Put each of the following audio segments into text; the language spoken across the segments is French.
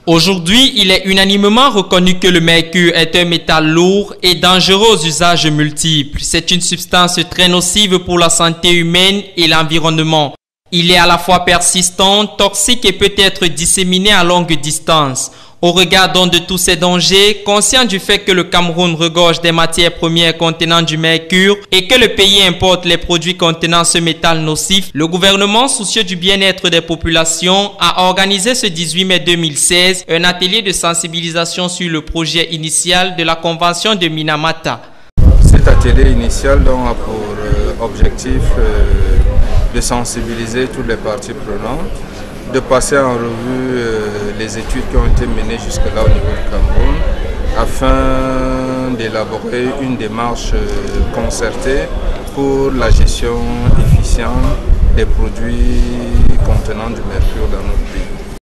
Aujourd'hui, il est unanimement reconnu que le mercure est un métal lourd et dangereux aux usages multiples. C'est une substance très nocive pour la santé humaine et l'environnement. Il est à la fois persistant, toxique et peut être disséminé à longue distance. Au regard donc de tous ces dangers, conscient du fait que le Cameroun regorge des matières premières contenant du mercure et que le pays importe les produits contenant ce métal nocif, le gouvernement, soucieux du bien-être des populations, a organisé ce 18 mai 2016 un atelier de sensibilisation sur le projet initial de la Convention de Minamata. Cet atelier initial donc, a pour objectif de sensibiliser toutes les parties prenantes, de passer en revue les études qui ont été menées jusque-là au niveau du Cameroun afin d'élaborer une démarche concertée pour la gestion efficiente des produits contenant du mercure dans notre pays.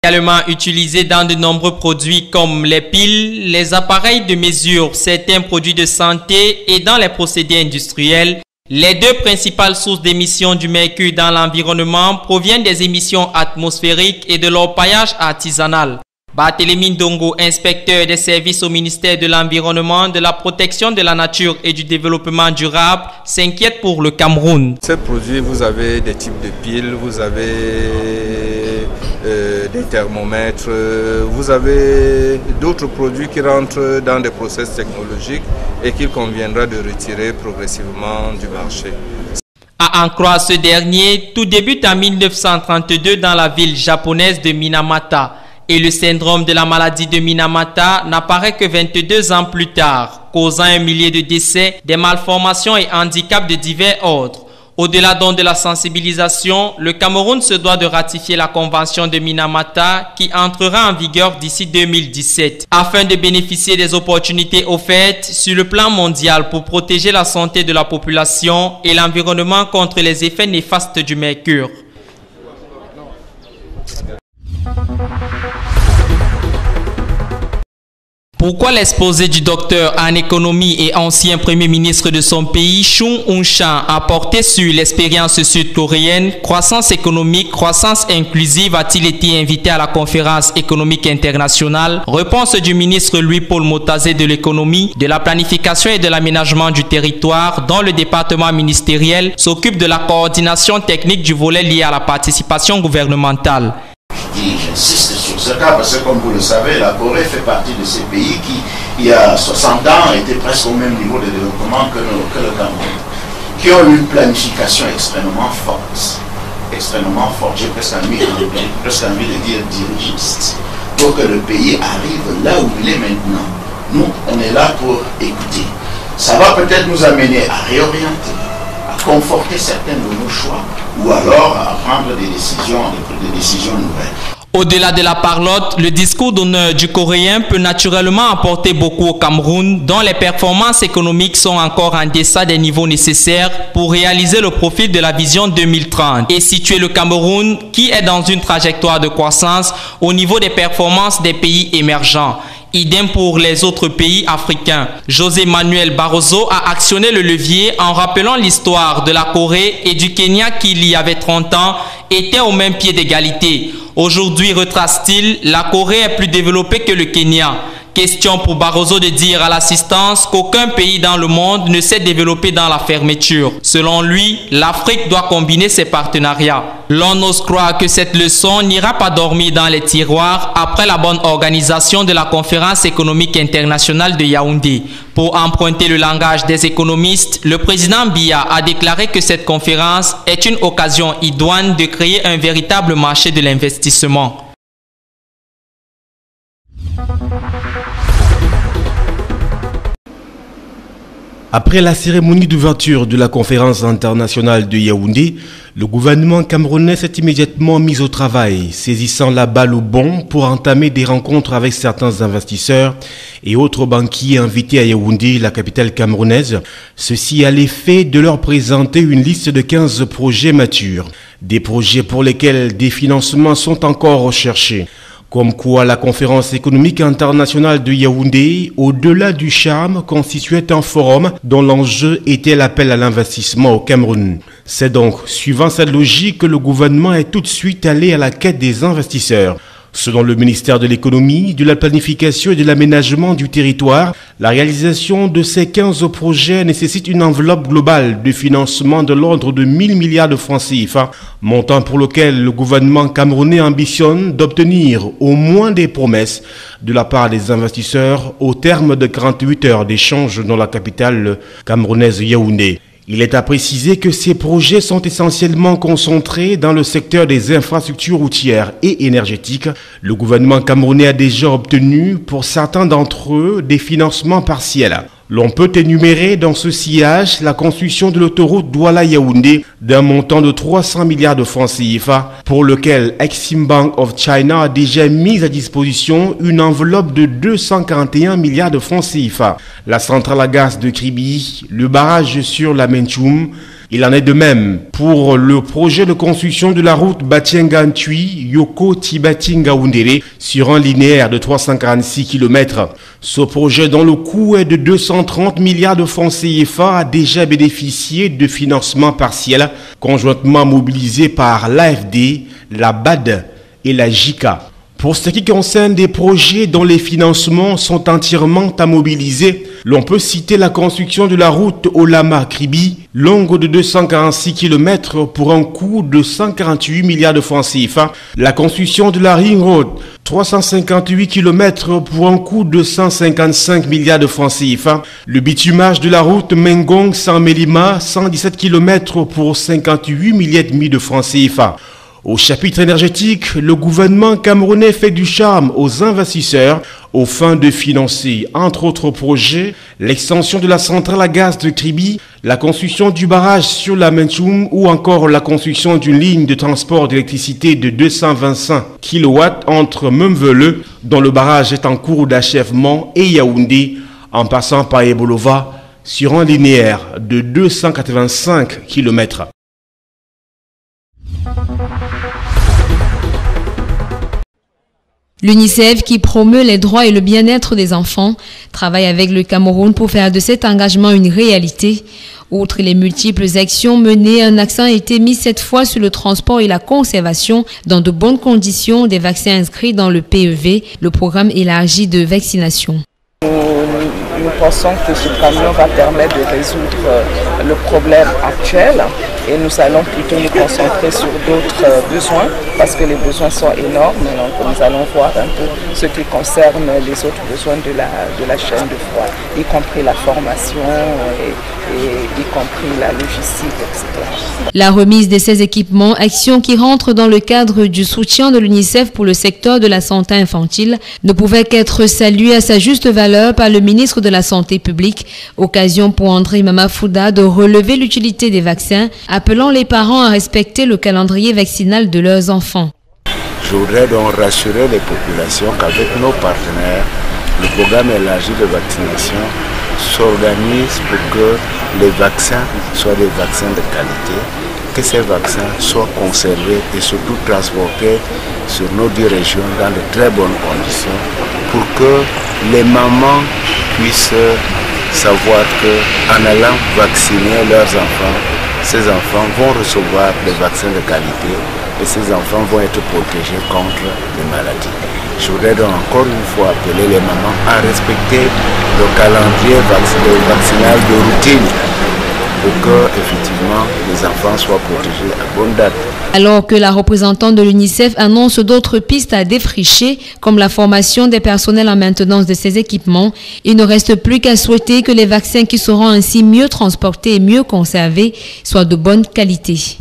Également utilisé dans de nombreux produits comme les piles, les appareils de mesure, certains produits de santé et dans les procédés industriels. Les deux principales sources d'émissions du mercure dans l'environnement proviennent des émissions atmosphériques et de l'orpaillage artisanal. Barthélémy Ndongo, inspecteur des services au ministère de l'Environnement, de la Protection de la Nature et du Développement durable, s'inquiète pour le Cameroun. Ces produits, vous avez des types de piles, vous avez des thermomètres, vous avez d'autres produits qui rentrent dans des process technologiques et qu'il conviendra de retirer progressivement du marché. À en croire ce dernier, tout débute en 1932 dans la ville japonaise de Minamata. Et le syndrome de la maladie de Minamata n'apparaît que 22 ans plus tard, causant un millier de décès, des malformations et handicaps de divers ordres. Au-delà donc de la sensibilisation, le Cameroun se doit de ratifier la convention de Minamata qui entrera en vigueur d'ici 2017 afin de bénéficier des opportunités offertes sur le plan mondial pour protéger la santé de la population et l'environnement contre les effets néfastes du mercure. Pourquoi l'exposé du docteur en économie et ancien premier ministre de son pays, Chung Un-chan, a porté sur l'expérience sud-coréenne, croissance économique, croissance inclusive, a-t-il été invité à la conférence économique internationale? Réponse du ministre Louis-Paul Motazé de l'économie, de la planification et de l'aménagement du territoire, dont le département ministériel s'occupe de la coordination technique du volet lié à la participation gouvernementale. J'insiste sur ce cas parce que, comme vous le savez, la Corée fait partie de ces pays qui, il y a 60 ans, étaient presque au même niveau de développement que le Cameroun, qui ont une planification extrêmement forte, j'ai presque envie de dire dirigiste, pour que le pays arrive là où il est maintenant. Nous, on est là pour écouter. Ça va peut-être nous amener à réorienter, à conforter certains de nos choix, ou alors à prendre des décisions nouvelles. Au-delà de la parlotte, le discours d'honneur du Coréen peut naturellement apporter beaucoup au Cameroun, dont les performances économiques sont encore en deçà des niveaux nécessaires pour réaliser le profil de la vision 2030 et situer le Cameroun, qui est dans une trajectoire de croissance, au niveau des performances des pays émergents. Idem pour les autres pays africains. José Manuel Barroso a actionné le levier en rappelant l'histoire de la Corée et du Kenya qui, il y avait 30 ans, étaient au même pied d'égalité. Aujourd'hui, retrace-t-il, la Corée est plus développée que le Kenya. Question pour Barroso de dire à l'assistance qu'aucun pays dans le monde ne s'est développé dans la fermeture. Selon lui, l'Afrique doit combiner ses partenariats. L'on ose croire que cette leçon n'ira pas dormir dans les tiroirs après la bonne organisation de la conférence économique internationale de Yaoundé. Pour emprunter le langage des économistes, le président Biya a déclaré que cette conférence est une occasion idoine de créer un véritable marché de l'investissement. Après la cérémonie d'ouverture de la conférence internationale de Yaoundé, le gouvernement camerounais s'est immédiatement mis au travail, saisissant la balle au bond pour entamer des rencontres avec certains investisseurs et autres banquiers invités à Yaoundé, la capitale camerounaise. Ceci à l'effet de leur présenter une liste de 15 projets matures, des projets pour lesquels des financements sont encore recherchés. Comme quoi la conférence économique internationale de Yaoundé, au-delà du charme, constituait un forum dont l'enjeu était l'appel à l'investissement au Cameroun. C'est donc, suivant cette logique, que le gouvernement est tout de suite allé à la quête des investisseurs. Selon le ministère de l'économie, de la planification et de l'aménagement du territoire, la réalisation de ces 15 projets nécessite une enveloppe globale de financement de l'ordre de 1000 milliards de francs CFA, montant pour lequel le gouvernement camerounais ambitionne d'obtenir au moins des promesses de la part des investisseurs au terme de 48 heures d'échange dans la capitale camerounaise Yaoundé. Il est à préciser que ces projets sont essentiellement concentrés dans le secteur des infrastructures routières et énergétiques. Le gouvernement camerounais a déjà obtenu pour certains d'entre eux des financements partiels. L'on peut énumérer dans ce sillage la construction de l'autoroute Douala-Yaoundé d'un montant de 300 milliards de francs CFA, pour lequel Exim Bank of China a déjà mis à disposition une enveloppe de 241 milliards de francs CFA. La centrale à gaz de Kribi, le barrage sur la Menchoum. Il en est de même pour le projet de construction de la route Batiengantui Yoko Tibatinga-Oundere sur un linéaire de 346 km. Ce projet, dont le coût est de 230 milliards de francs CFA, a déjà bénéficié de financements partiels conjointement mobilisés par l'AFD, la BAD et la JICA. Pour ce qui concerne des projets dont les financements sont entièrement à mobiliser, l'on peut citer la construction de la route Olama-Kribi, longue de 246 km pour un coût de 148 milliards de francs CFA, la construction de la Ring Road, 358 km pour un coût de 155 milliards de francs CFA, le bitumage de la route Mengong-San-Melima, 117 km pour 58 milliards et demi de francs CFA. Au chapitre énergétique, le gouvernement camerounais fait du charme aux investisseurs aux fins de financer, entre autres projets, l'extension de la centrale à gaz de Kribi, la construction du barrage sur la Menchoum ou encore la construction d'une ligne de transport d'électricité de 225 kW entre Memvele, dont le barrage est en cours d'achèvement, et Yaoundé, en passant par Ebolova, sur un linéaire de 285 km. L'UNICEF, qui promeut les droits et le bien-être des enfants, travaille avec le Cameroun pour faire de cet engagement une réalité. Outre les multiples actions menées, un accent a été mis cette fois sur le transport et la conservation dans de bonnes conditions des vaccins inscrits dans le PEV, le programme élargi de vaccination. Nous pensons que ce camion va permettre de résoudre le problème actuel et nous allons plutôt nous concentrer sur d'autres besoins parce que les besoins sont énormes. Donc nous allons voir un peu ce qui concerne les autres besoins de la chaîne de froid, y compris la formation et y compris la logistique, etc. La remise de ces équipements, action qui rentre dans le cadre du soutien de l'UNICEF pour le secteur de la santé infantile, ne pouvait qu'être saluée à sa juste valeur par le ministre de la Santé publique, occasion pour André Mamafouda de relever l'utilité des vaccins, appelant les parents à respecter le calendrier vaccinal de leurs enfants. Je voudrais donc rassurer les populations qu'avec nos partenaires, le programme élargi de vaccination s'organise pour que les vaccins soient des vaccins de qualité, que ces vaccins soient conservés et surtout transportés sur nos 10 régions dans de très bonnes conditions pour que les mamans puissent savoir qu'en allant vacciner leurs enfants, ces enfants vont recevoir des vaccins de qualité et ces enfants vont être protégés contre les maladies. Je voudrais donc encore une fois appeler les mamans à respecter le calendrier vaccinal de routine pour que, effectivement, les enfants soient protégés à bonne date. Alors que la représentante de l'UNICEF annonce d'autres pistes à défricher, comme la formation des personnels en maintenance de ces équipements, il ne reste plus qu'à souhaiter que les vaccins qui seront ainsi mieux transportés et mieux conservés soient de bonne qualité.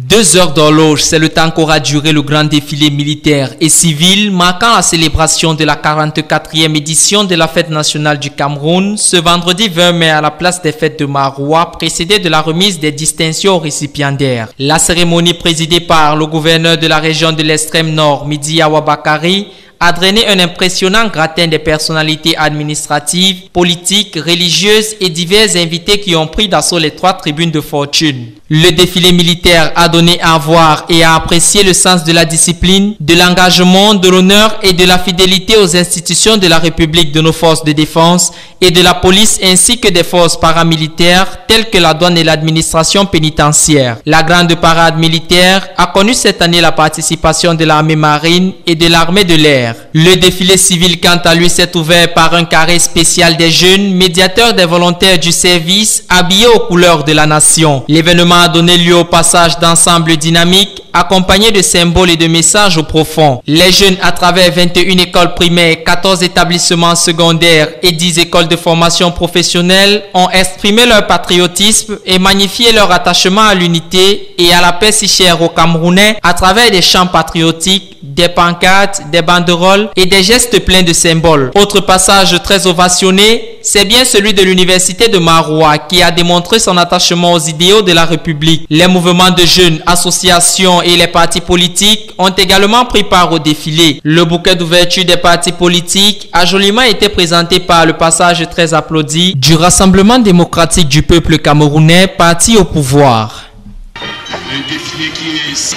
2 heures d'horloge, c'est le temps qu'aura duré le grand défilé militaire et civil marquant la célébration de la 44e édition de la fête nationale du Cameroun ce vendredi 20 mai à la place des fêtes de Maroua, précédée de la remise des distinctions aux récipiendaires. La cérémonie présidée par le gouverneur de la région de l'extrême nord, Midi Awabakari, a drainé un impressionnant gratin des personnalités administratives, politiques, religieuses et divers invités qui ont pris d'assaut les 3 tribunes de fortune. Le défilé militaire a donné à voir et à apprécier le sens de la discipline, de l'engagement, de l'honneur et de la fidélité aux institutions de la République de nos forces de défense et de la police ainsi que des forces paramilitaires telles que la douane et l'administration pénitentiaire. La grande parade militaire a connu cette année la participation de l'armée marine et de l'armée de l'air. Le défilé civil quant à lui s'est ouvert par un carré spécial des jeunes, médiateurs des volontaires du service habillés aux couleurs de la nation. L'événement a donné lieu au passage d'ensembles dynamiques accompagnés de symboles et de messages au profond. Les jeunes à travers 21 écoles primaires, 14 établissements secondaires et 10 écoles de formation professionnelle ont exprimé leur patriotisme et magnifié leur attachement à l'unité et à la paix si chère aux Camerounais à travers des chants patriotiques, des pancartes, des banderoles et des gestes pleins de symboles. Autre passage très ovationné, c'est bien celui de l'université de Maroua qui a démontré son attachement aux idéaux de la République. Les mouvements de jeunes, associations et les partis politiques ont également pris part au défilé. Le bouquet d'ouverture des partis politiques a joliment été présenté par le passage très applaudi du Rassemblement démocratique du peuple camerounais, parti au pouvoir. Le défilé qui est ici.